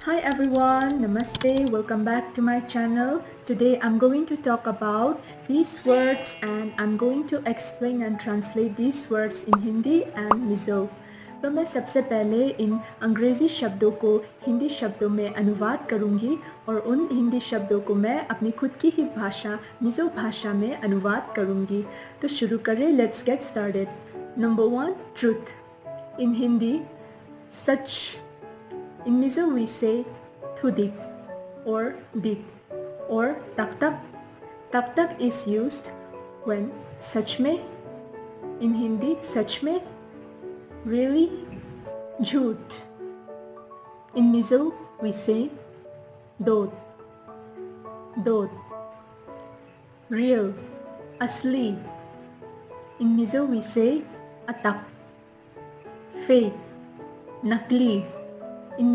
Hi everyone, Namaste, welcome back to my channel. Today I'm going to talk about these words and I'm going to explain and translate these words in Hindi and Mizo. तो मैं सबसे पहले इन अंग्रेज़ी शब्दों को हिंदी शब्दों में अनुवाद करूंगी और उन हिंदी शब्दों को मैं अपनी खुद की ही भाषा मिज़ो भाषा में अनुवाद करूंगी। तो शुरू करें, let's get started. Number 1, truth. In Hindi such. In Mizo we say thudik or dik or tak tak. Tak tak is used when sach mein, in Hindi sach mein, really, jhoot. In Mizo we say dod, dod, real, asli. In Mizo we say atak, fake, nakli. In